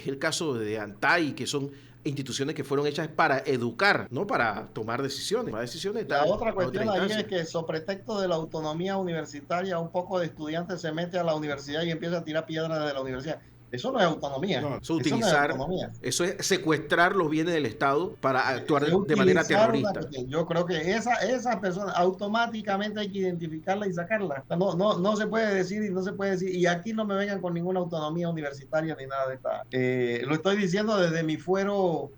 Es el caso de ANTAI, que son instituciones que fueron hechas para educar, no para tomar decisiones. Las decisiones La están otra a otra cuestión ahí es instancia. que, sobre pretexto de la autonomía universitaria, un poco de estudiantes se mete a la universidad y empieza a tirar piedras de la universidad. Eso no es autonomía. No, eso es Eso no es utilizar, autonomía. eso es secuestrar los bienes del Estado para Es actuar de manera utilizar una terrorista. cuestión. Yo creo que esa persona automáticamente hay que identificarla y sacarla. No se puede decir y no se puede decir. Y aquí no me vengan con ninguna autonomía universitaria ni nada de esta. Lo estoy diciendo desde mi fuero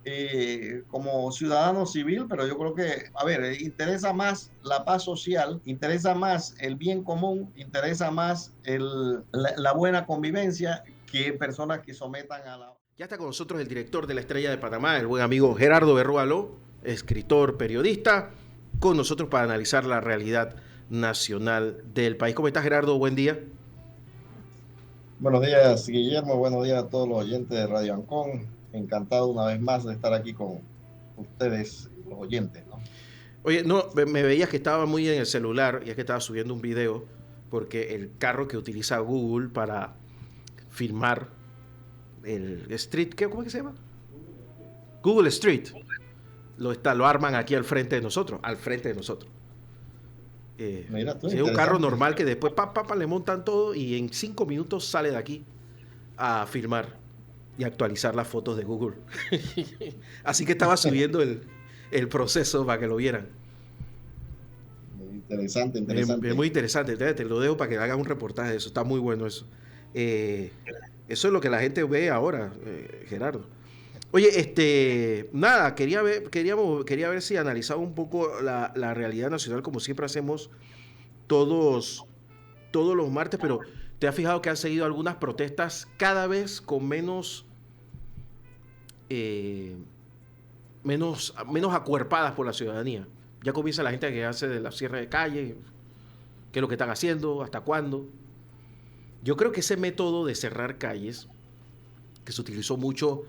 como ciudadano civil, pero yo creo que, a ver, interesa más la paz social, interesa más el bien común, interesa más la buena convivencia que personas que sometan a la... Ya está con nosotros el director de La Estrella de Panamá, el buen amigo Gerardo Berrualo, escritor, periodista, con nosotros para analizar la realidad nacional del país. ¿Cómo estás, Gerardo? Buen día. Buenos días, Guillermo. Buenos días a todos los oyentes de Radio Ancón. Encantado una vez más de estar aquí con ustedes, los oyentes, ¿no? Oye, no, me veías que estaba muy en el celular y es que estaba subiendo un video porque el carro que utiliza Google para filmar el Street, ¿cómo es que se llama? Google Street. Lo arman aquí al frente de nosotros, al frente de nosotros. Mira tú, Si es un carro interesante. normal que después le montan todo y en 5 minutos sale de aquí a filmar y actualizar las fotos de Google. Así que estaba subiendo el proceso para que lo vieran. Interesante, Es interesante. muy interesante, te lo dejo para que hagas un reportaje de eso, está muy bueno eso. Eh, Eso es lo que la gente ve ahora, Gerardo. Oye, nada, quería ver si analizaba un poco la realidad nacional, como siempre hacemos todos, todos los martes, pero te has fijado que han seguido algunas protestas cada vez con eh, menos acuerpadas por la ciudadanía. Ya comienza la gente a quejarse de la cierre de calle, qué es lo que están haciendo, hasta cuándo. Yo creo que ese método de cerrar calles, que se utilizó mucho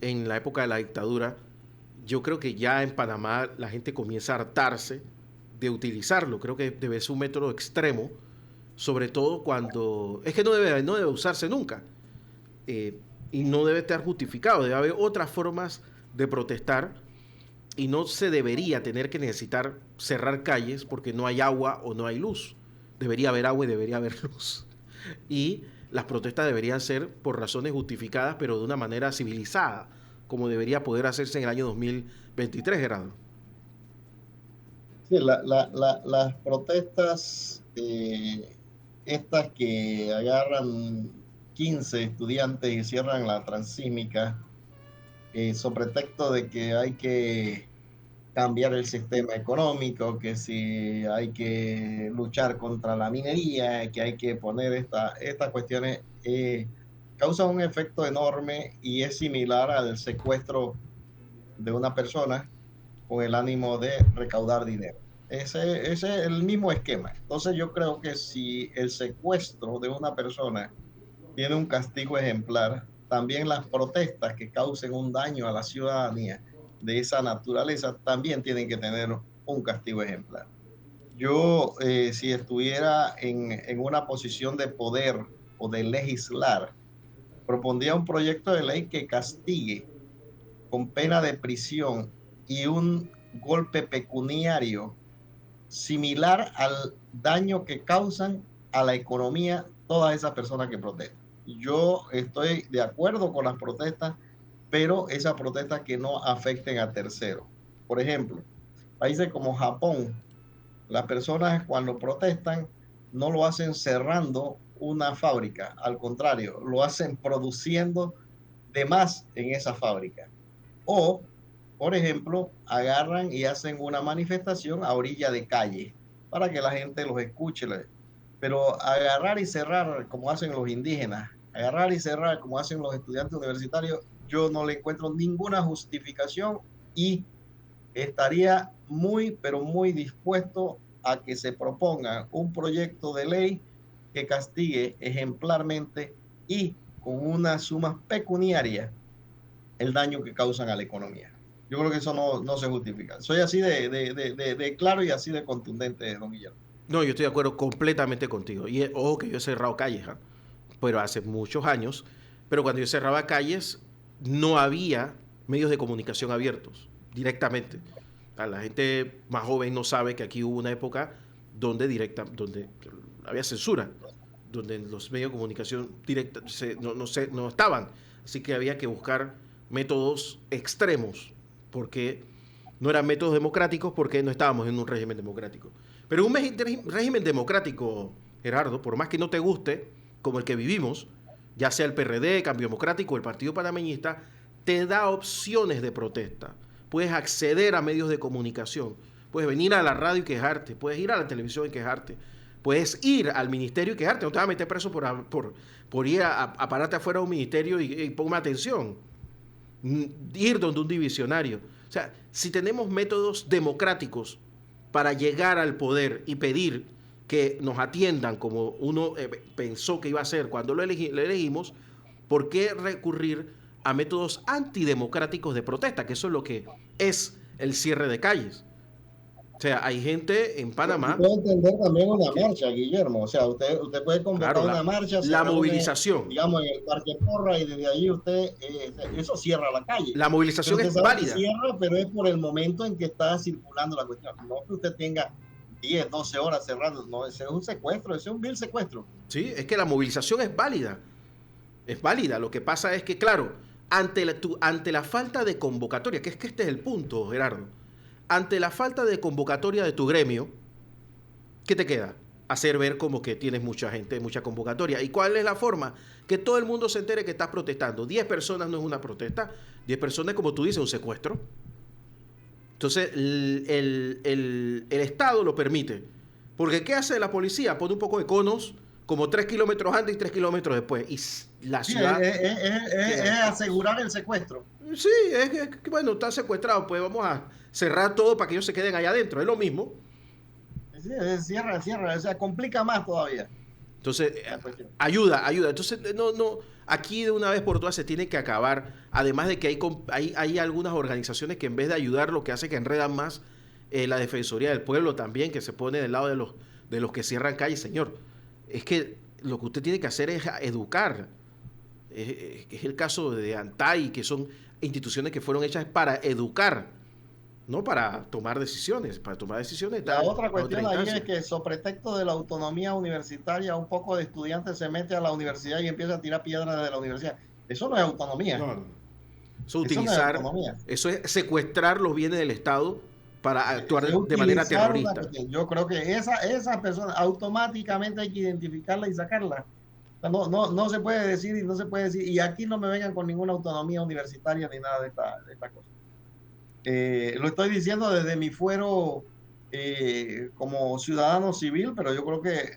en la época de la dictadura, yo creo que ya en Panamá la gente comienza a hartarse de utilizarlo. Creo que debe ser un método extremo, sobre todo cuando... Es que no debe usarse nunca. Y no debe estar justificado. Debe haber otras formas de protestar y no se debería tener que necesitar cerrar calles porque no hay agua o no hay luz. Debería haber agua y debería haber luz. Y las protestas deberían ser por razones justificadas, pero de una manera civilizada, como debería poder hacerse en el año 2023, Gerardo. Sí, las protestas, estas que agarran 15 estudiantes y cierran la Transísmica, sobre pretexto de que hay que cambiar el sistema económico, que si hay que luchar contra la minería, que hay que poner estas cuestiones, causan un efecto enorme y es similar al secuestro de una persona con el ánimo de recaudar dinero. Ese es el mismo esquema. Entonces yo creo que si el secuestro de una persona tiene un castigo ejemplar, también las protestas que causen un daño a la ciudadanía de esa naturaleza también tienen que tener un castigo ejemplar. Yo, si estuviera en una posición de poder o de legislar, propondría un proyecto de ley que castigue con pena de prisión y un golpe pecuniario similar al daño que causan a la economía todas esas personas que protestan. Yo estoy de acuerdo con las protestas, pero esas protestas que no afecten a terceros. Por ejemplo, países como Japón, las personas cuando protestan no lo hacen cerrando una fábrica, al contrario, lo hacen produciendo de más en esa fábrica. O, por ejemplo, agarran y hacen una manifestación a orilla de calle para que la gente los escuche. Pero agarrar y cerrar como hacen los indígenas, agarrar y cerrar como hacen los estudiantes universitarios, yo no le encuentro ninguna justificación y estaría muy, pero muy dispuesto a que se proponga un proyecto de ley que castigue ejemplarmente y con una suma pecuniaria el daño que causan a la economía. Yo creo que eso no se justifica. Soy así de claro y así de contundente, don Guillermo. No, yo estoy de acuerdo completamente contigo. Ojo que yo he cerrado calles, ¿eh? Pero hace muchos años. Pero cuando yo cerraba calles, no había medios de comunicación abiertos directamente. A la gente más joven no sabe que aquí hubo una época donde había censura, donde los medios de comunicación directa no estaban. Así que había que buscar métodos extremos, porque no eran métodos democráticos, porque no estábamos en un régimen democrático. Pero un régimen democrático, Gerardo, por más que no te guste, como el que vivimos, ya sea el PRD, Cambio Democrático o el Partido Panameñista, te da opciones de protesta. Puedes acceder a medios de comunicación, puedes venir a la radio y quejarte, puedes ir a la televisión y quejarte, puedes ir al ministerio y quejarte, no te vas a meter preso por ir a pararte afuera de un ministerio y ponme atención, ir donde un divisionario. O sea, si tenemos métodos democráticos para llegar al poder y pedir que nos atiendan como uno pensó que iba a ser cuando lo elegimos, ¿por qué recurrir a métodos antidemocráticos de protesta? Que eso es lo que es el cierre de calles. O sea, hay gente en Panamá... Puede entender también una marcha, Guillermo. O sea, usted puede convocar Claro, una marcha, la movilización. digamos, en el Parque Porra, y desde ahí eso cierra la calle. La movilización es válida. Cierra, pero es por el momento en que está circulando la cuestión. No que usted tenga 10, 12 horas cerrando, no, ese es un secuestro, ese es un vil secuestro. Sí, es que la movilización es válida. Es válida. Lo que pasa es que, claro, ante la falta de convocatoria, que es que este es el punto, Gerardo, ante la falta de convocatoria de tu gremio, ¿qué te queda? Hacer ver como que tienes mucha gente, mucha convocatoria. ¿Y cuál es la forma? Que todo el mundo se entere que estás protestando. 10 personas no es una protesta, 10 personas, como tú dices, un secuestro. Entonces, el Estado lo permite. Porque ¿qué hace la policía? Pone un poco de conos, como 3 kilómetros antes y 3 kilómetros después. Y la ciudad... Es asegurar el secuestro. Sí, es que, bueno, está secuestrado, pues vamos a cerrar todo para que ellos se queden allá adentro. Es lo mismo. Sí, cierra, o sea, complica más todavía. Entonces, ayuda. Entonces, aquí de una vez por todas se tiene que acabar. Además de que hay algunas organizaciones que en vez de ayudar, lo que hace que enredan más la Defensoría del Pueblo también, que se pone del lado de los que cierran calles. Señor, es que lo que usted tiene que hacer es educar. Es el caso de ANTAI, que son instituciones que fueron hechas para educar, no para tomar decisiones. Para tomar decisiones. La otra cuestión ahí es que, sobre pretexto de la autonomía universitaria, un poco de estudiantes se mete a la universidad y empieza a tirar piedras de la universidad. Eso no es autonomía. No. Eso es secuestrar los bienes del Estado para actuar de manera terrorista. Yo creo que esa persona automáticamente hay que identificarla y sacarla. No se puede decir, y aquí no me vengan con ninguna autonomía universitaria ni nada de esta cosa. Lo estoy diciendo desde mi fuero como ciudadano civil, pero yo creo que,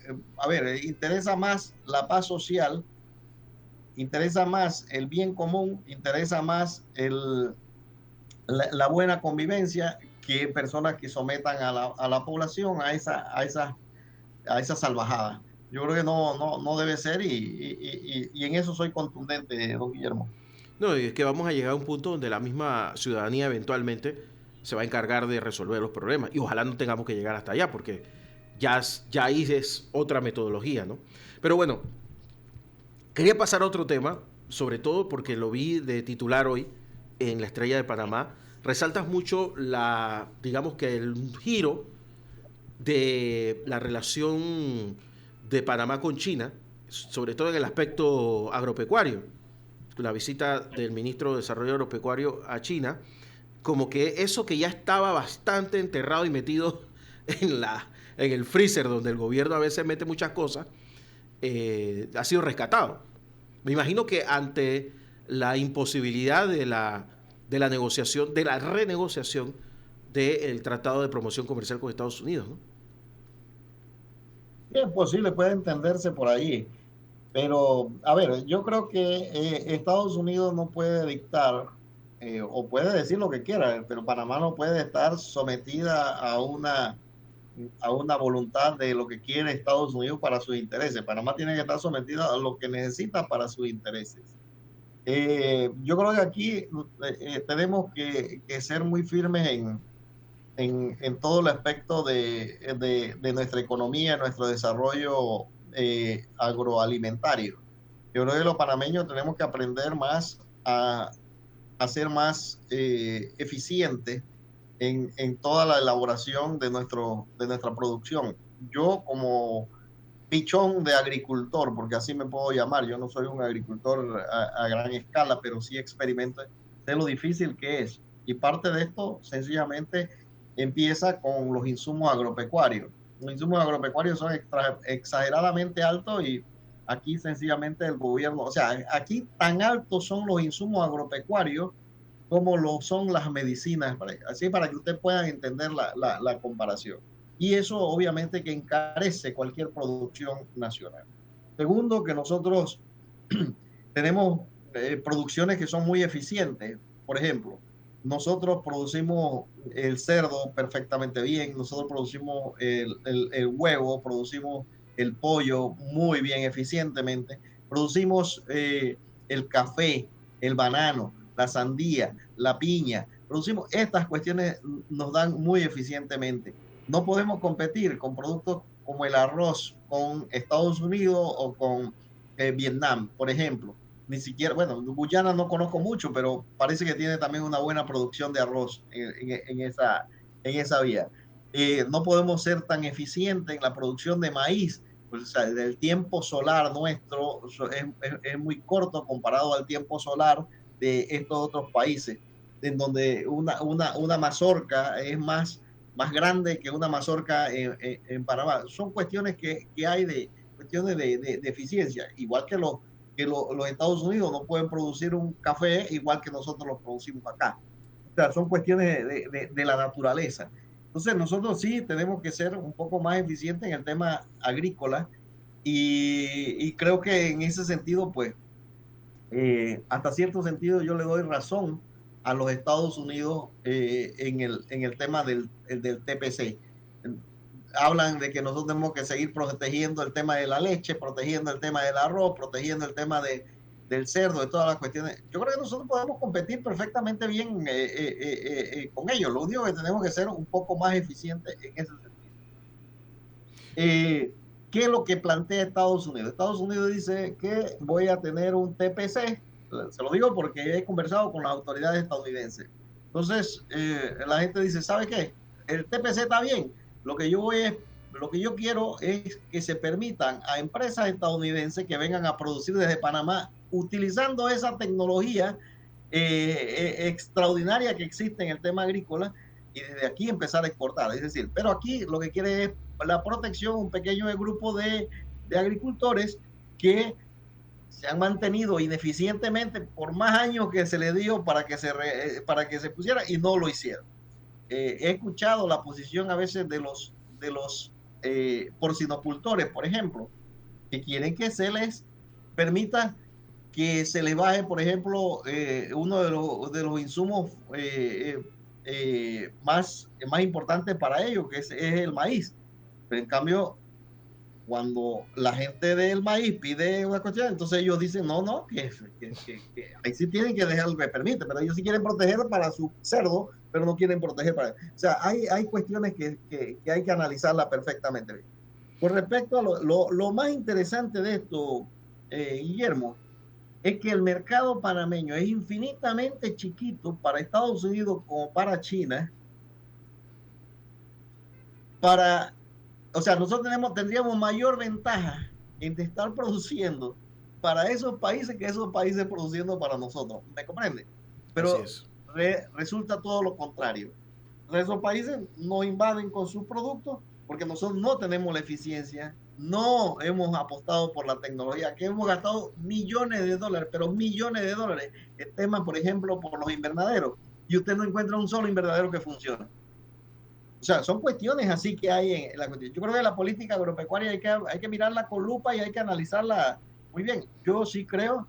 interesa más la paz social, interesa más el bien común, interesa más la buena convivencia, que personas que sometan a la población a esa salvajada. Yo creo que no debe ser, y en eso soy contundente, don Guillermo. No, es que vamos a llegar a un punto donde la misma ciudadanía eventualmente se va a encargar de resolver los problemas. Y ojalá no tengamos que llegar hasta allá, porque ya ahí es otra metodología, ¿no? Pero bueno, quería pasar a otro tema, sobre todo porque lo vi de titular hoy en La Estrella de Panamá. Resaltas mucho digamos que el giro de la relación de Panamá con China, sobre todo en el aspecto agropecuario. La visita del ministro de Desarrollo Agropecuario a China, como que eso que ya estaba bastante enterrado y metido en el freezer, donde el gobierno a veces mete muchas cosas, ha sido rescatado. Me imagino que ante la imposibilidad de la negociación, de la renegociación del Tratado de Promoción Comercial con Estados Unidos, ¿no? Es posible, puede entenderse por ahí. Pero, yo creo que Estados Unidos no puede dictar, o puede decir lo que quiera, pero Panamá no puede estar sometida a una voluntad de lo que quiere Estados Unidos para sus intereses. Panamá tiene que estar sometida a lo que necesita para sus intereses. Yo creo que aquí tenemos que ser muy firmes en todo el aspecto de nuestra economía, nuestro desarrollo agroalimentario. Yo creo que los panameños tenemos que aprender más a a ser más eficientes en toda la elaboración de nuestra producción. Yo como pichón de agricultor, porque así me puedo llamar, yo no soy un agricultor a gran escala, pero sí experimento de lo difícil que es. Y parte de esto sencillamente empieza con los insumos agropecuarios. Los insumos agropecuarios son exageradamente altos y aquí sencillamente el gobierno, o sea, aquí tan altos son los insumos agropecuarios como lo son las medicinas, así para que usted pueda entender la comparación. Y eso obviamente que encarece cualquier producción nacional. Segundo, que nosotros tenemos producciones que son muy eficientes. Por ejemplo, nosotros producimos el cerdo perfectamente bien, nosotros producimos el huevo, producimos el pollo muy bien eficientemente, producimos el café, el banano, la sandía, la piña, producimos estas cuestiones, nos dan muy eficientemente. No podemos competir con productos como el arroz con Estados Unidos o con Vietnam, por ejemplo. Ni siquiera, bueno, Guyana no conozco mucho, pero parece que tiene también una buena producción de arroz en esa vía. No podemos ser tan eficientes en la producción de maíz, pues, o sea, el tiempo solar nuestro es muy corto comparado al tiempo solar de estos otros países, en donde una mazorca es más grande que una mazorca en Panamá. Son cuestiones que hay cuestiones de eficiencia, igual que los Estados Unidos no pueden producir un café igual que nosotros lo producimos acá. O sea, son cuestiones de la naturaleza. Entonces, nosotros sí tenemos que ser un poco más eficientes en el tema agrícola y creo que en ese sentido, pues, hasta cierto sentido yo le doy razón a los Estados Unidos en el tema del TPC. Hablan de que nosotros tenemos que seguir protegiendo el tema de la leche, protegiendo el tema del arroz, protegiendo el tema del cerdo, de todas las cuestiones. Yo creo que nosotros podemos competir perfectamente bien con ellos. Lo único que tenemos que ser un poco más eficientes en ese sentido. ¿Qué es lo que plantea Estados Unidos? Estados Unidos dice que voy a tener un TPC. Se lo digo porque he conversado con las autoridades estadounidenses. Entonces, la gente dice, ¿sabe qué? El TPC está bien. Lo que yo voy es, lo que yo quiero es que se permitan a empresas estadounidenses que vengan a producir desde Panamá utilizando esa tecnología extraordinaria que existe en el tema agrícola y desde aquí empezar a exportar. Es decir, pero aquí lo que quiere es la protección, un pequeño grupo de agricultores que se han mantenido ineficientemente por más años que se le dio para que se pusiera y no lo hicieron. He escuchado la posición a veces de los porcinocultores, por ejemplo, que quieren que se les permita que se les baje, por ejemplo, uno de los insumos más importantes para ellos, que es el maíz. Pero en cambio, cuando la gente del maíz pide una cuestión, entonces ellos dicen, no, no, que ahí sí tienen que dejar, me permite, pero ellos sí quieren proteger para su cerdo, pero no quieren proteger para... O sea, hay cuestiones que hay que analizarla perfectamente bien. Con respecto a lo más interesante de esto, Guillermo, es que el mercado panameño es infinitamente chiquito para Estados Unidos como para China, para o sea, nosotros tendríamos mayor ventaja en estar produciendo para esos países que esos países produciendo para nosotros. ¿Me comprende? Así Pero es. resulta todo lo contrario. Esos países nos invaden con sus productos porque nosotros no tenemos la eficiencia, no hemos apostado por la tecnología, que hemos gastado millones de dólares, pero millones de dólares. El tema, por ejemplo, por los invernaderos. Y usted no encuentra un solo invernadero que funcione. O sea, son cuestiones así que hay en la cuestión. Yo creo que la política agropecuaria hay que mirarla con lupa y hay que analizarla muy bien. Yo sí creo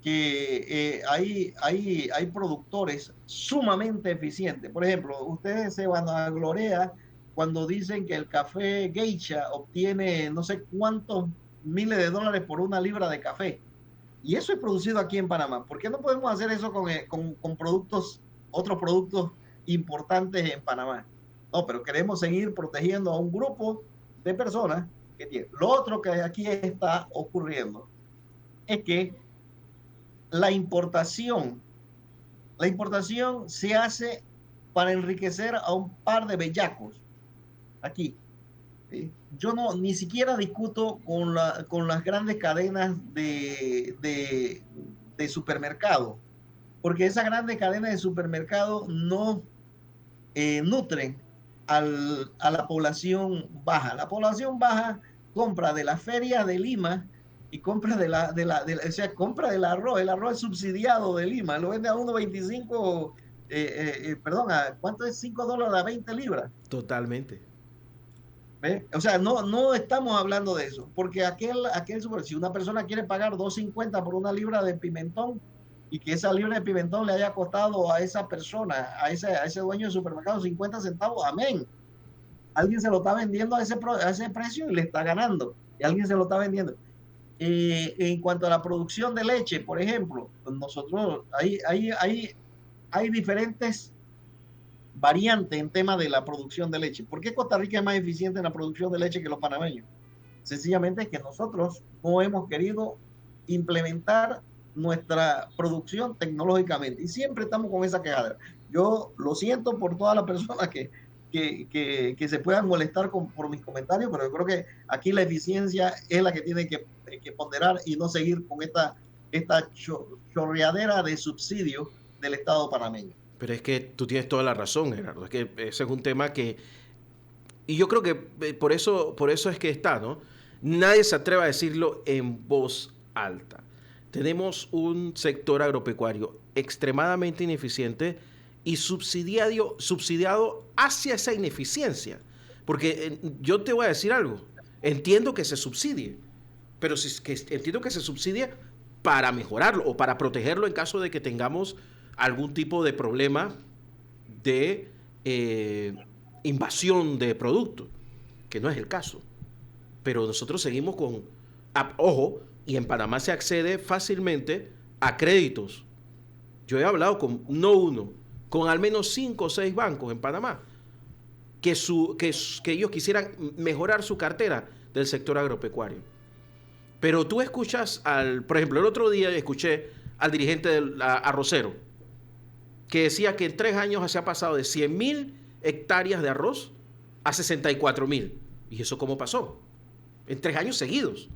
que hay productores sumamente eficientes. Por ejemplo, ustedes se van a gloria cuando dicen que el café Geisha obtiene no sé cuántos miles de dólares por una libra de café. Y eso es producido aquí en Panamá. ¿Por qué no podemos hacer eso con productos, otros productos importantes en Panamá? No, pero queremos seguir protegiendo a un grupo de personas que tienen. Lo otro que aquí está ocurriendo es que la importación, La importación se hace para enriquecer a un par de bellacos aquí. ¿Sí? Yo ni siquiera discuto con las grandes cadenas de supermercado, porque esas grandes cadenas de supermercado no nutren a la población baja. La población baja compra de la feria de Lima y compra o sea, compra del arroz. El arroz es subsidiado de Lima, lo vende a 1.25, perdón, ¿cuánto es? $5 a 20 libras. Totalmente. ¿Ve? O sea, no estamos hablando de eso, porque si una persona quiere pagar 2.50 por una libra de pimentón y que esa libra de pimentón le haya costado a esa persona, a ese dueño de supermercado 50 centavos, amén. Alguien se lo está vendiendo a ese precio y le está ganando, y alguien se lo está vendiendo. En cuanto a la producción de leche, por ejemplo, nosotros hay diferentes variante en tema de la producción de leche. ¿Por qué Costa Rica es más eficiente en la producción de leche que los panameños? Sencillamente es que nosotros no hemos querido implementar nuestra producción tecnológicamente y siempre estamos con esa quejadera. Yo lo siento por todas las personas que se puedan molestar por mis comentarios, pero yo creo que aquí la eficiencia es la que tiene que ponderar y no seguir con esta chorreadera de subsidio del Estado panameño. Pero es que tú tienes toda la razón, Gerardo. Es que ese es un tema que... Y yo creo que por eso es que está, ¿no? Nadie se atreve a decirlo en voz alta. Tenemos un sector agropecuario extremadamente ineficiente y subsidiado hacia esa ineficiencia. Porque yo te voy a decir algo. Entiendo que se subsidie, pero entiendo que se subsidie para mejorarlo o para protegerlo en caso de que tengamos algún tipo de problema de invasión de productos, que no es el caso. Pero nosotros seguimos con, ojo, y en Panamá se accede fácilmente a créditos. Yo he hablado con, no uno, con al menos 5 o 6 bancos en Panamá que ellos quisieran mejorar su cartera del sector agropecuario. Pero tú escuchas por ejemplo, el otro día escuché al dirigente del arrocero que decía que en 3 años se ha pasado de 100.000 hectáreas de arroz a 64.000. ¿Y eso cómo pasó? En 3 años seguidos.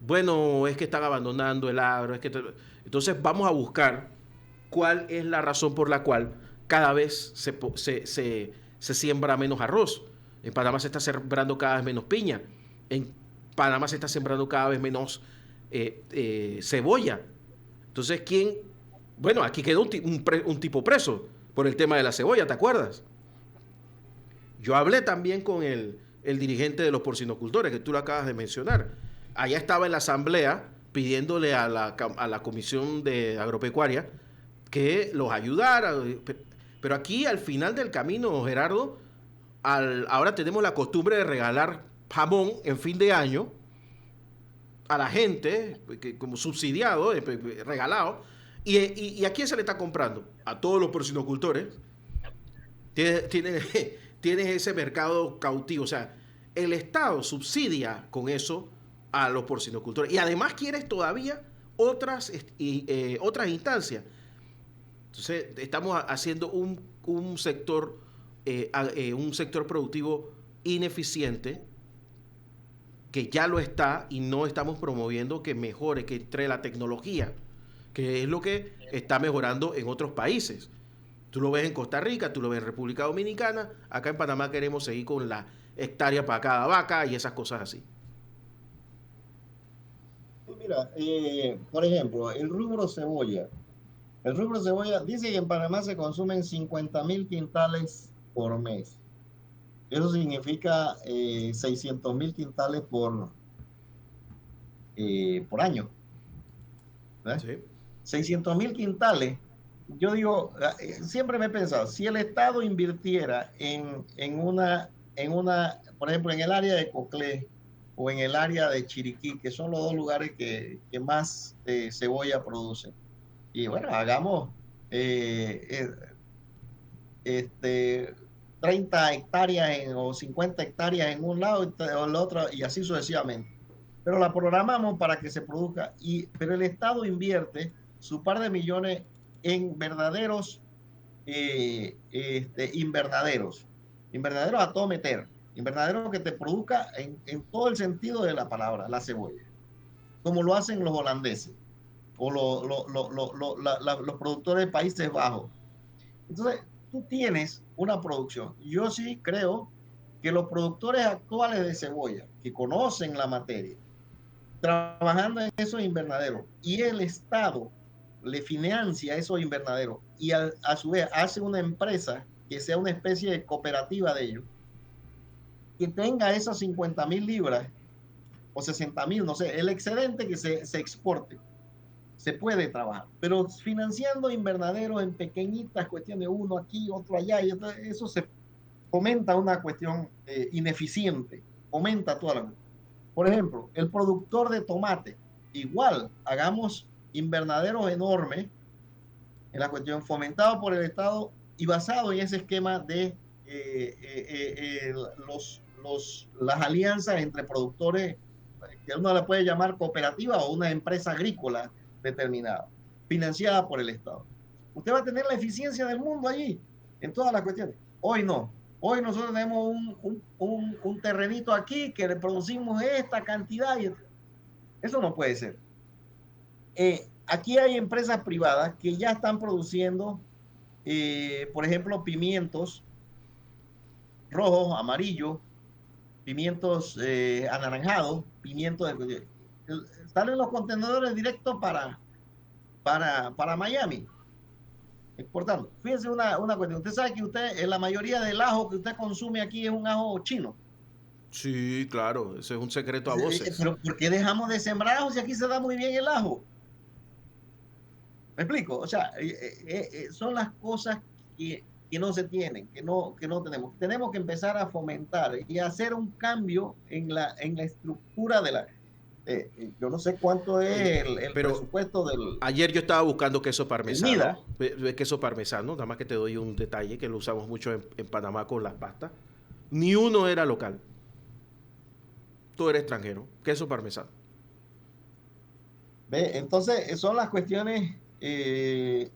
Bueno, es que están abandonando el agro. Entonces vamos a buscar cuál es la razón por la cual cada vez se siembra menos arroz. En Panamá se está sembrando cada vez menos piña. En Panamá se está sembrando cada vez menos cebolla. Entonces, bueno, aquí quedó un tipo preso por el tema de la cebolla, ¿te acuerdas? Yo hablé también con el dirigente de los porcinocultores, que tú lo acabas de mencionar. Allá estaba en la asamblea pidiéndole a la Comisión de Agropecuaria que los ayudara. Pero aquí, al final del camino, Gerardo, ahora tenemos la costumbre de regalar jamón en fin de año a la gente, como subsidiado, regalado. ¿Y a quién se le está comprando? A todos los porcinocultores. Tienes ese mercado cautivo. O sea, el Estado subsidia con eso a los porcinocultores. Y además quieres todavía otras instancias. Entonces, estamos haciendo un sector productivo ineficiente, que ya lo está, y no estamos promoviendo que mejore, que entre la tecnología, que es lo que está mejorando en otros países. Tú lo ves en Costa Rica, tú lo ves en República Dominicana. Acá en Panamá queremos seguir con la hectárea para cada vaca y esas cosas así. Mira, por ejemplo, el rubro cebolla. El rubro cebolla dice que en Panamá se consumen 50.000 quintales por mes. Eso significa 600.000 quintales por año. Sí. 600.000 quintales. Yo digo, siempre me he pensado, si el Estado invirtiera en una, por ejemplo, en el área de Coclé o en el área de Chiriquí, que son los 2 lugares que más cebolla producen. Y bueno, hagamos 30 hectáreas o 50 hectáreas en un lado o el otro, y así sucesivamente. Pero la programamos para que se produzca, pero el Estado invierte su par de millones en verdaderos invernaderos a todo meter, invernaderos que te produzca en todo el sentido de la palabra, la cebolla, como lo hacen los holandeses o los productores de Países Bajos. Entonces, tú tienes una producción. Yo sí creo que los productores actuales de cebolla, que conocen la materia, trabajando en esos invernaderos, y el Estado le financia esos invernaderos y a su vez hace una empresa que sea una especie de cooperativa de ellos, que tenga esas 50,000 libras o 60,000, no sé, el excedente que se exporte, se puede trabajar, pero financiando invernaderos en pequeñitas cuestiones, uno aquí, otro allá, y eso se fomenta una cuestión ineficiente, fomenta toda la... Por ejemplo, el productor de tomate, igual, hagamos invernaderos enormes en la cuestión fomentado por el Estado y basado en ese esquema de las alianzas entre productores, que uno le puede llamar cooperativa o una empresa agrícola determinada, financiada por el Estado. Usted va a tener la eficiencia del mundo allí, en todas las cuestiones. Hoy no. Hoy nosotros tenemos un terrenito aquí que le producimos esta cantidad y eso no puede ser. Aquí hay empresas privadas que ya están produciendo, por ejemplo, pimientos rojos, amarillos, pimientos anaranjados, pimientos salen los contenedores directos para Miami, exportando. Fíjense una cuestión. Usted sabe que la mayoría del ajo que usted consume aquí es un ajo chino. Sí, claro, ese es un secreto a voces. Pero ¿por qué dejamos de sembrar ajo si aquí se da muy bien el ajo? ¿Me explico? O sea, son las cosas que no se tienen, que no tenemos. Tenemos que empezar a fomentar y hacer un cambio en la estructura de la... yo no sé cuánto es el Pero presupuesto ayer yo estaba buscando queso del parmesano, MIDA. queso parmesano, nada más que te doy un detalle que lo usamos mucho en Panamá con las pastas. Ni uno era local, todo era extranjero, queso parmesano. ¿Ve? Entonces, son las cuestiones que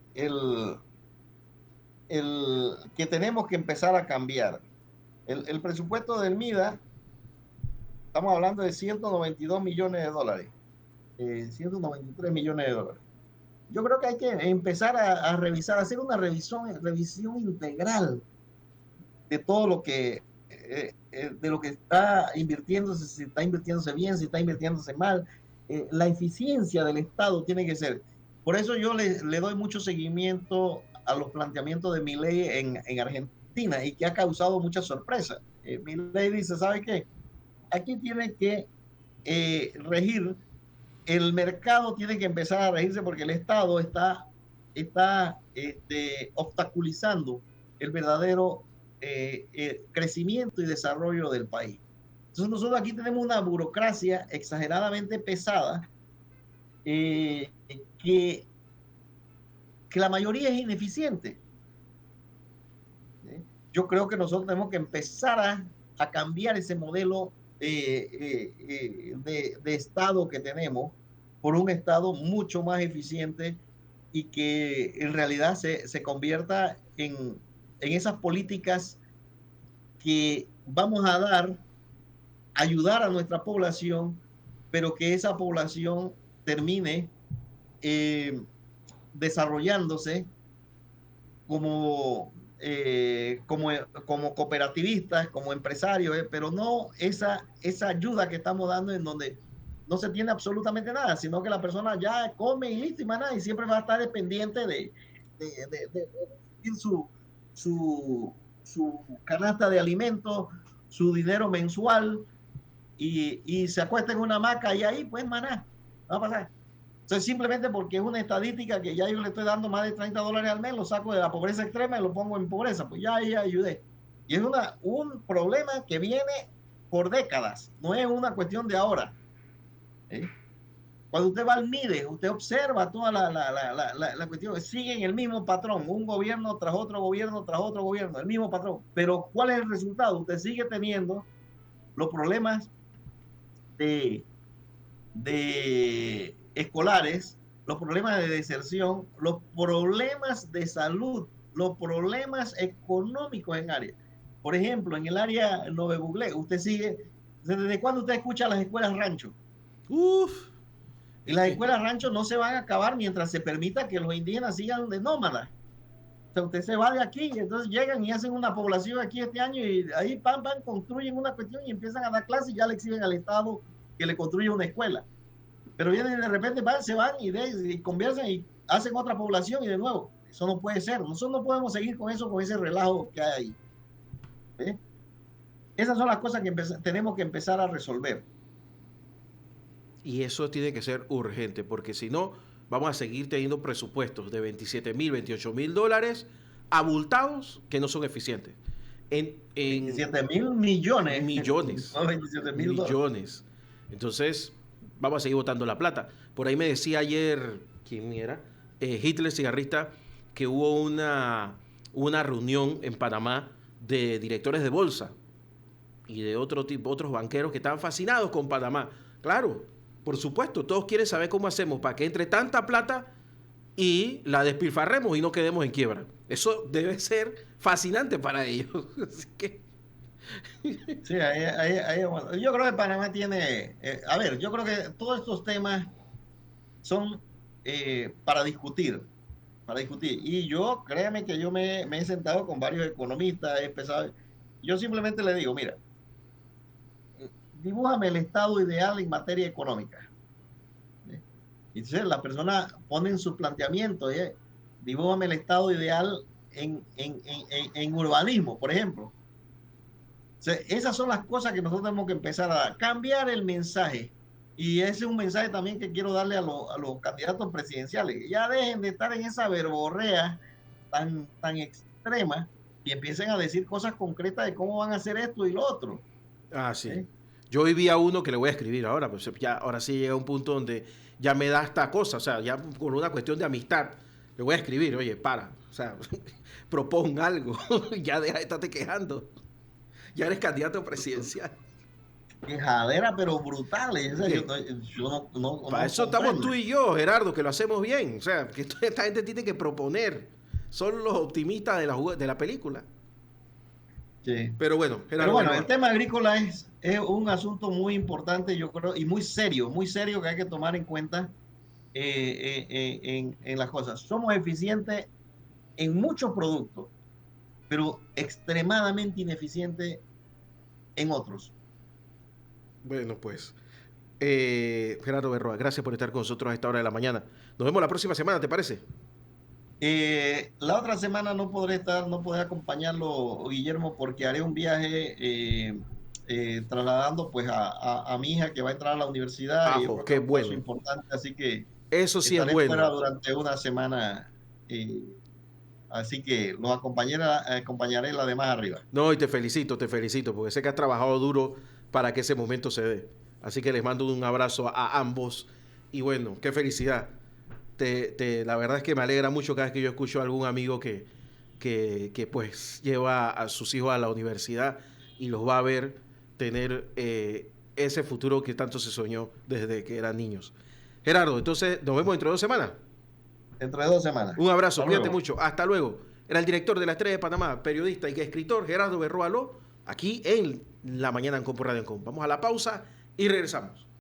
tenemos que empezar a cambiar. El presupuesto del MIDA, estamos hablando de 192 millones de dólares, 193 millones de dólares. Yo creo que hay que empezar a revisar, hacer una revisión integral de todo lo que, de lo que está invirtiéndose, si está invirtiéndose bien, si está invirtiéndose mal. La eficiencia del Estado tiene que ser. Por eso yo le doy mucho seguimiento a los planteamientos de Milei en Argentina y que ha causado mucha sorpresa. Milei dice, ¿sabe qué? Aquí tiene que regir, el mercado tiene que empezar a regirse porque el Estado está obstaculizando el verdadero crecimiento y desarrollo del país. Entonces nosotros aquí tenemos una burocracia exageradamente pesada eh, que, que la mayoría es ineficiente. Yo creo que nosotros tenemos que empezar a cambiar ese modelo de Estado que tenemos por un Estado mucho más eficiente y que en realidad se convierta en esas políticas que vamos a ayudar a nuestra población, pero que esa población termine desarrollándose como, como cooperativistas, como empresarios, pero no esa ayuda que estamos dando en donde no se tiene absolutamente nada, sino que la persona ya come y listo y más nada, y siempre va a estar dependiente de su canasta de alimentos, su dinero mensual, y se acuesta en una hamaca y ahí, pues, maná, va a pasar. Entonces, simplemente porque es una estadística que ya yo le estoy dando más de $30 al mes, lo saco de la pobreza extrema y lo pongo en pobreza, pues ya ahí ayudé. Y es un problema que viene por décadas, no es una cuestión de ahora. ¿Eh? Cuando usted va al MIDE, usted observa toda la cuestión, siguen el mismo patrón, un gobierno tras otro gobierno, tras otro gobierno, el mismo patrón. Pero ¿cuál es el resultado? Usted sigue teniendo los problemas de escolares, los problemas de deserción, los problemas de salud, los problemas económicos en área. Por ejemplo, en el área Nove Buglé, usted sigue, ¿desde cuándo usted escucha las escuelas rancho? Uf. Y las escuelas rancho no se van a acabar mientras se permita que los indígenas sigan de nómadas. O sea, usted se va de aquí y entonces llegan y hacen una población aquí este año y ahí pam, pam, construyen una cuestión y empiezan a dar clases y ya le exigen al Estado que le construya una escuela. Pero vienen de repente, van, se van y conversan y hacen otra población y de nuevo. Eso no puede ser. Nosotros no podemos seguir con eso, con ese relajo que hay ahí. ¿Ve? Esas son las cosas que tenemos que empezar a resolver. Y eso tiene que ser urgente, porque si no, vamos a seguir teniendo presupuestos de 27.000, 28.000 dólares abultados que no son eficientes. 27.000 millones. Millones. No, 27.000 millones. Entonces, vamos a seguir botando la plata. Por ahí me decía ayer, ¿quién era? Hitler Cigarrista, que hubo una reunión en Panamá de directores de bolsa y de otros banqueros que estaban fascinados con Panamá. Claro, por supuesto, todos quieren saber cómo hacemos para que entre tanta plata y la despilfarremos y no quedemos en quiebra. Eso debe ser fascinante para ellos. Así que... Sí, bueno, yo creo que Panamá tiene... a ver, yo creo que todos estos temas son para discutir. Y yo, créame que yo me he sentado con varios economistas, he empezado... Yo simplemente le digo, mira, dibújame el estado ideal en materia económica. Y entonces la persona pone en su planteamiento, dibújame el estado ideal en urbanismo, por ejemplo. O sea, esas son las cosas que nosotros tenemos que empezar a cambiar el mensaje. Y ese es un mensaje también que quiero darle a los candidatos presidenciales. Ya dejen de estar en esa verborrea tan extrema y empiecen a decir cosas concretas de cómo van a hacer esto y lo otro. Ah, sí. Yo hoy vi a uno que le voy a escribir ahora, pues ya, ahora sí llega un punto donde ya me da esta cosa, o sea, ya por una cuestión de amistad, le voy a escribir, oye, o sea, propon algo, ya deja de estarte quejando, ya eres candidato presidencial. Quejadera, pero brutales. O sea, yo no para eso estamos tú y yo, Gerardo, que lo hacemos bien, o sea, que esta gente tiene que proponer, son los optimistas de la película. Sí. Pero bueno, Gerardo, pero bueno, el tema agrícola es un asunto muy importante, yo creo, y muy serio que hay que tomar en cuenta en las cosas. Somos eficientes en muchos productos, pero extremadamente ineficientes en otros. Bueno, pues, Gerardo Berroa, gracias por estar con nosotros a esta hora de la mañana. Nos vemos la próxima semana, ¿te parece? La otra semana no podré acompañarlo, Guillermo, porque haré un viaje trasladando pues a mi hija que va a entrar a la universidad. Y qué bueno. Es importante, así que eso sí es bueno. Fuera durante una semana, así que los acompañaré la de más arriba. No, y te felicito, porque sé que has trabajado duro para que ese momento se dé. Así que les mando un abrazo a ambos y bueno, qué felicidad. La verdad es que me alegra mucho cada vez que yo escucho a algún amigo que pues lleva a sus hijos a la universidad y los va a ver tener ese futuro que tanto se soñó desde que eran niños. Gerardo, entonces nos vemos dentro de 2 semanas. Dentro de 2 semanas. Un abrazo, cuídate mucho. Hasta luego. Era el director de La Estrella de Panamá, periodista y escritor Gerardo Berroa Aló, aquí en La Mañana en Compo Radio. Vamos a la pausa y regresamos.